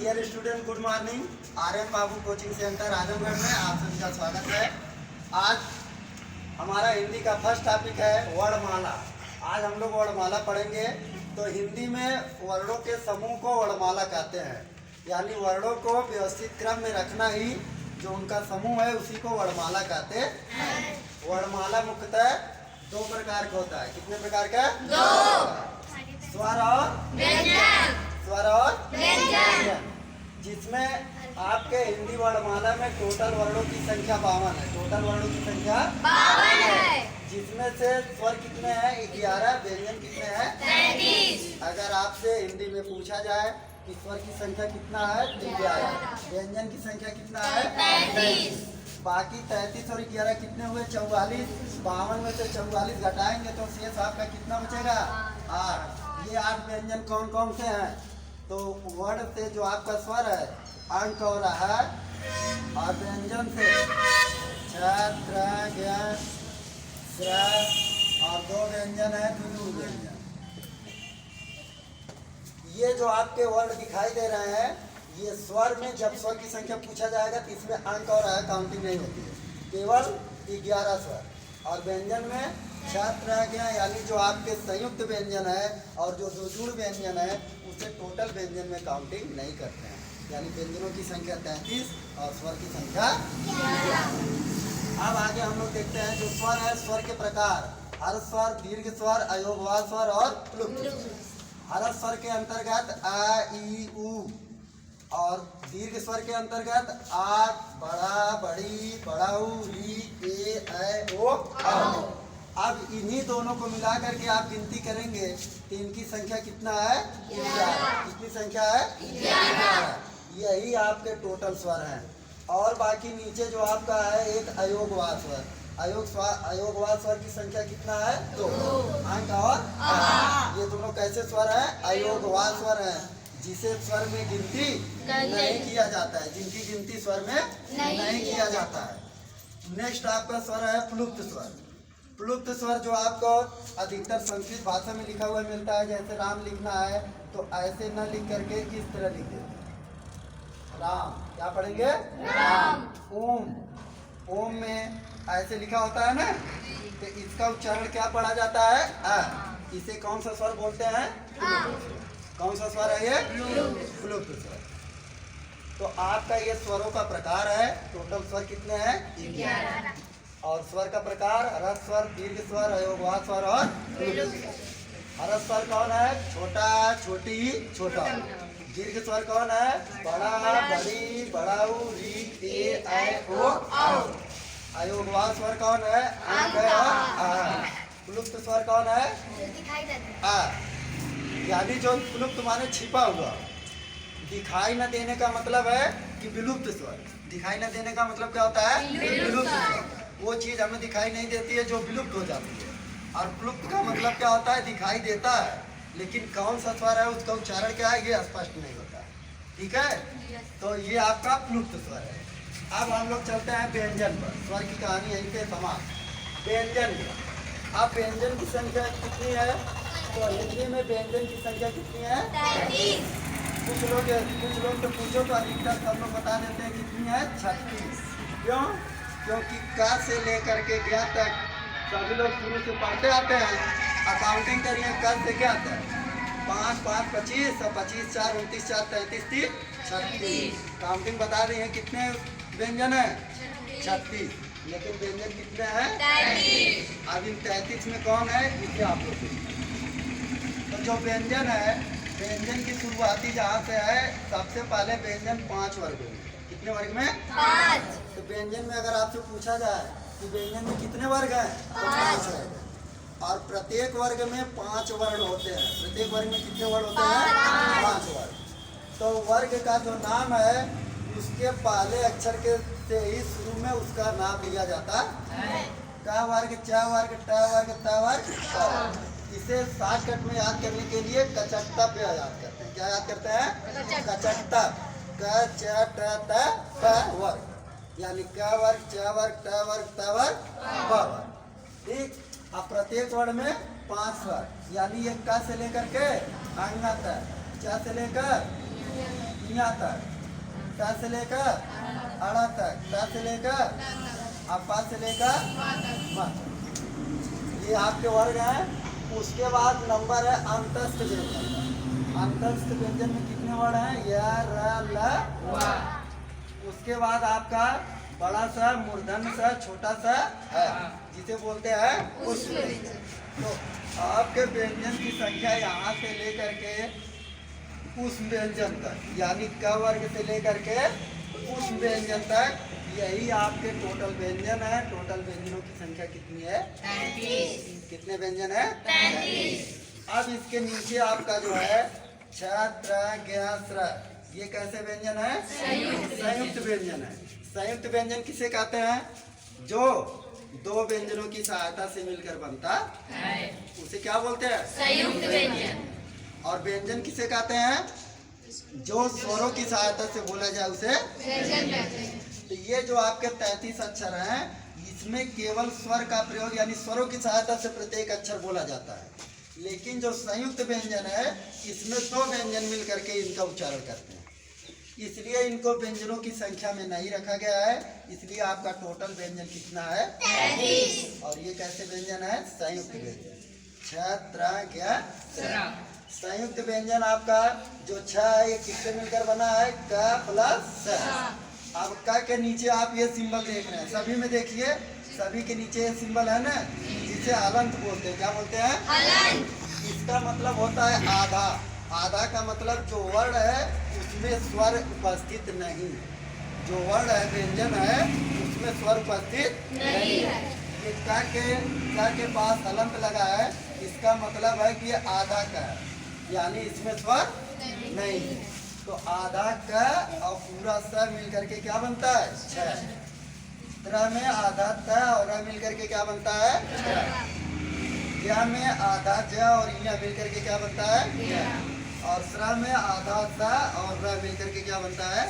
Dear student, good morning. Aryan Babu coaching centre Azamgarh में आप सभी का स्वागत है। आज हमारा हिंदी का फर्स्ट टॉपिक है वर्णमाला। आज हम लोग वर्णमाला पढ़ेंगे। तो हिंदी में वर्णों के समूह को वर्णमाला कहते हैं, यानी वर्णों को व्यवस्थित क्रम में रखना ही जो उनका समूह है उसी को वर्णमाला कहते हैं। वर्णमाला मुख्यतः दो प्रकार का होता है। कितने प्रकार का? दो। स्वर और व्यंजन। स्वर और व्यंजन, जिसमें आपके हिंदी वर्णमाला में टोटल वर्णों की संख्या 52 है। टोटल वर्णों की संख्या 52 है, जिसमें से स्वर कितने हैं? 11। व्यंजन कितने हैं? 33। अगर आपसे हिंदी में पूछा जाए कि स्वर की संख्या कितना है? 11। व्यंजन की संख्या कितना है? 33। बाकी 33 और 11 कितने हुए? 44। 52 में से 44 घटाएंगे तो शेष आपका कितना बचेगा? 8। ये 8 व्यंजन कौन कौन से हैं? तो वर्ण से जो आपका स्वर है अंक हो रहा है, और व्यंजन से छ, त्र, ज्ञ, स्र, और 2 व्यंजन है विलुर व्यंजन। ये जो आपके वर्ण दिखाई दे रहे हैं, ये स्वर में जब स्वर की संख्या पूछा जाएगा तो इसमें अंक और काउंटिंग नहीं होती है, केवल 11 स्वर। और व्यंजन में छात्र यानी जो आपके संयुक्त व्यंजन है और जो जुड़ व्यंजन है उसे टोटल व्यंजन में काउंटिंग नहीं करते हैं, यानी व्यंजनों की संख्या 33 और स्वर की संख्या 11। अब आगे हम लोग देखते हैं जो स्वर है, स्वर के प्रकार। हर्ष स्वर, दीर्घ स्वर, अयोगवाद स्वर और प्लुप्त स्वर। हर्ष स्वर के अंतर्गत आ, ई, उ, और दीर्घ स्वर के अंतर्गत आ, बड़ा, बड़ी, बड़ाऊ, री, ए, ऐ, ओ, औ। अब इन्हीं दोनों को मिला करके आप गिनती करेंगे तो इनकी संख्या कितना है? 11। कितनी संख्या है? 11। यही आपके टोटल स्वर हैं। और बाकी नीचे जो आपका है एक अयोगवाद स्वर। अयोगवाद स्वर की संख्या कितना है? 2। अंक और ये दोनों कैसे स्वर हैं? अयोगवाद स्वर हैं, जिसे स्वर में गिनती नहीं किया जाता है, जिनकी गिनती स्वर में नहीं किया जाता है। नेक्स्ट आपका स्वर है प्लुप्त स्वर। प्लुप्त स्वर जो आपको अधिकतर संस्कृत भाषा में लिखा हुआ मिलता है, जैसे राम लिखना है तो ऐसे न लिख करके किस तरह लिख देते हैं? राम। क्या पढ़ेंगे? राम। ओम। ओम में ऐसे लिखा होता है ना, तो इसका उच्चारण क्या पढ़ा जाता है? आ। इसे कौन सा स्वर बोलते हैं? कौन सा स्वर है ये? प्लुप्त स्वर। तो आपका ये स्वरों का प्रकार है। टोटल स्वर कितने हैं? 11। और स्वर का प्रकार ह्रस्व स्वर, दीर्घ स्वर, अयोगवाद स्वर और प्लुप्त स्वर। ह्रस्व स्वर कौन है? छोटा, छोटी, छोटा। दीर्घ स्वर कौन है? बड़ा, बड़ी, बड़ाऊ, री, ए, ऐ, ओ, औ। अयोगवाद स्वर कौन है? अंक और आ। प्लुप्त स्वर कौन है? आ। यानी जो प्लुप्त माने छिपा हुआ, दिखाई न देने का मतलब है कि विलुप्त स्वर। दिखाई न देने का मतलब क्या होता है? विलुप्त स्वर। वो चीज हमें दिखाई नहीं देती है जो विलुप्त हो जाती है। और प्लुप्त का मतलब क्या होता है? दिखाई देता है, लेकिन कौन सा स्वर है उसका उच्चारण क्या है ये स्पष्ट नहीं होता। ठीक है, तो ये आपका प्लुप्त स्वर है। अब हम लोग चलते हैं व्यंजन पर। स्वर की कहानी यहीं पे समाप्त। व्यंजन। अब व्यंजन की संख्या कितनी है? तो हिंदी में व्यंजन की संख्या कितनी है? 33। कुछ लोग तो पूछो तो अधिकतर सब लोग बता देते हैं कितनी है? 36। क्यों? क्योंकि क से लेकर के ज्ञ तक सभी लोग शुरू से पढ़ते आते हैं। अकाउंटिंग करिए, क से क्या आता है? 5, 5, 25, 25, 4, 29, 4, 33, 30, 36। काउंटिंग बता रही है कितने व्यंजन है? 36। लेकिन व्यंजन कितने हैं? 33। अब इन 33 में कौन है इसे आप लोग देखिए। तो जो व्यंजन है, व्यंजन की शुरुआती जहाँ से है, सबसे पहले व्यंजन 5 वर्ग में। कितने वर्ग में? 5। तो व्यंजन में अगर आपसे पूछा जाए कि व्यंजन में कितने वर्ग हैं? तो 5 वर्ग हैं। और प्रत्येक वर्ग में 5 वर्ण होते हैं। प्रत्येक वर्ग में कितने वर्ण होते हैं? 5 वर्ण। तो वर्ग का जो नाम है उसके पहले अक्षर के से ही शुरू में उसका नाम लिया जाता है। क वर्ग, च वर्ग, ट वर्ग, त वर्ग, प। इसे शॉर्टकट में याद करने के लिए कचट्टा पे याद करते हैं। क्या याद करते हैं? कचट्टा। क, च, ट, त, प वर्ग, यानी क वर्ग, च वर्ग, ट वर्ग, त वर्ग, प वर्ग। ठीक। अब प्रत्येक वर्ण में 5 स्वर, यानी ये क से लेकर के अंग तक, च से लेकर यहाँ तक, ट से लेकर अड़ा तक, ट से लेकर अपा से लेकर म तक। ये आपके वर्ग हैं। उसके बाद नंबर है अंतस्थ व्यंजन। अंतस्थ व्यंजन में कितने वर्ड हैं? य, र, ल, व। उसके बाद आपका बड़ा सा, मूर्धन्य सा, छोटा सा है, जिसे बोलते हैं पुष्प व्यंजन। तो आपके व्यंजन की संख्या यहाँ से लेकर के उस व्यंजन तक, यानी क वर्ग से लेकर के उस व्यंजन तक, यही आपके टोटल व्यंजन है। टोटल व्यंजनों की संख्या कितनी है? 33। कितने व्यंजन है? 33। अब इसके नीचे आपका जो है छ, त्र, ज्ञ, स्र, ये कैसे व्यंजन है? संयुक्त व्यंजन है। संयुक्त व्यंजन किसे कहते हैं? जो दो व्यंजनों की सहायता से मिलकर बनता है, उसे क्या बोलते हैं? संयुक्त व्यंजन। और व्यंजन किसे कहते हैं? जो स्वरों की सहायता से बोला जाए उसे व्यंजन कहते हैं। तो ये जो आपके 33 अक्षर हैं, इसमें केवल स्वर का प्रयोग, यानी स्वरों की सहायता से प्रत्येक अक्षर बोला जाता है। लेकिन जो संयुक्त व्यंजन है, इसमें दो व्यंजन मिलकर के इनका उच्चारण करते हैं, इसलिए इनको व्यंजनों की संख्या में नहीं रखा गया है। इसलिए आपका टोटल व्यंजन कितना है? 33। और ये कैसे व्यंजन है? संयुक्त व्यंजन। छ, त्र, ज्ञ, स्र। संयुक्त व्यंजन आपका जो छ है, ये किससे मिलकर बना है? क प्लस स। अब क के नीचे आप ये सिंबल देख रहे हैं, सभी में देखिए, सभी के नीचे ये सिंबल है ना, जिसे हलंत बोलते हैं। क्या बोलते हैं? हलंत। इसका मतलब होता है आधा। आधा का मतलब जो वर्ण है उसमें स्वर उपस्थित नहीं, जो वर्ण है, व्यंजन है, उसमें स्वर उपस्थित नहीं है। ये क के पास हलंत लगा है, इसका मतलब है कि ये आधा का है, यानी इसमें स्वर नहीं है। तो आधा का और पूरा स मिलकर के क्या बनता है? छ। त्र में आधा त और र मिलकर के क्या बनता है? ज्ञ में आधा ज और य मिलकर के क्या बनता है? और स्र में आधा स और र मिलकर के क्या बनता है?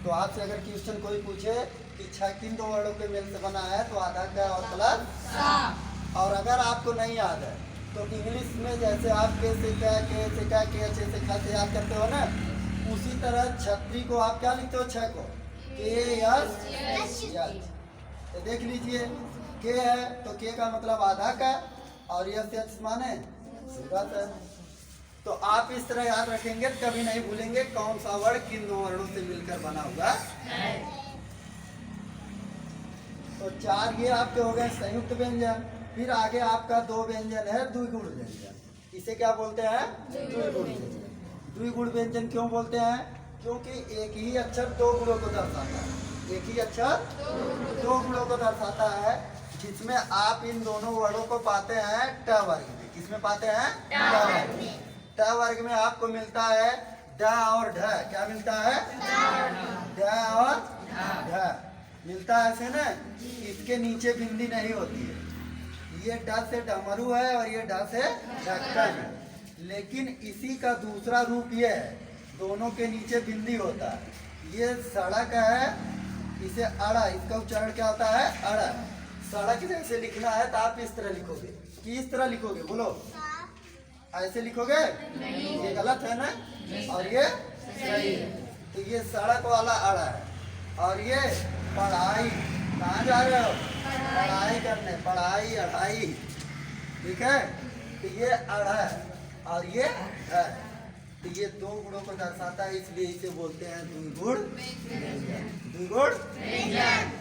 तो आपसे अगर क्वेश्चन कोई पूछे कि छ किन दो वर्णों के मेल से बना है, तो आधा का और प्लस। और अगर आपको नहीं याद है तो इंग्लिश में जैसे आप के से क, के से क, के अच्छे से ख से याद करते हो ना, उसी तरह छतरी को आप क्या लिखते हो? छ को के यस यस। तो देख लीजिए, के है तो के का मतलब आधा का, और यस यस माने पूरा का। तो आप इस तरह याद रखेंगे, कभी नहीं भूलेंगे कौन सा वर्ण किन दो वर्णों से मिलकर बना हुआ है। तो चार ये आपके हो गए संयुक्त व्यंजन। फिर आगे आपका दो व्यंजन है द्विगुण व्यंजन। इसे क्या बोलते हैं? द्विगुण व्यंजन। द्विगुण व्यंजन क्यों बोलते हैं? क्योंकि एक ही अक्षर दो गुणों को दर्शाता है। एक ही अक्षर दो गुणों को दर्शाता है, जिसमें आप इन दोनों वर्णों को पाते हैं ट वर्ग में। किसमें पाते हैं? ट वर्ग में। ट वर्ग में आपको मिलता है ड और ढ। क्या मिलता है? ड और ढ मिलता है, ऐसे ना। इसके नीचे बिंदी नहीं होती है। ये ड से डमरू है और ये ढ से ढक्कन है, लेकिन इसी का दूसरा रूप ये है, दोनों के नीचे बिंदी होता है। ये सड़क है, इसे अड़ा, इसका उच्चारण क्या होता है? अड़ा। सड़क जैसे लिखना है तो आप इस तरह लिखोगे कि इस तरह लिखोगे? बोलो, ऐसे लिखोगे? ये गलत है ना, और ये सही है। तो ये सड़क वाला अड़ा है, और ये पढ़ाई। कहाँ जा रहे हो? पढ़ाई करने, पढ़ाई अढ़ाई, ठीक है। तो ये अड़ा है और ये है, तो ये दो गुणों को दर्शाता है, इसलिए इसे बोलते हैं द्विगुण व्यंजन। द्विगुण व्यंजन।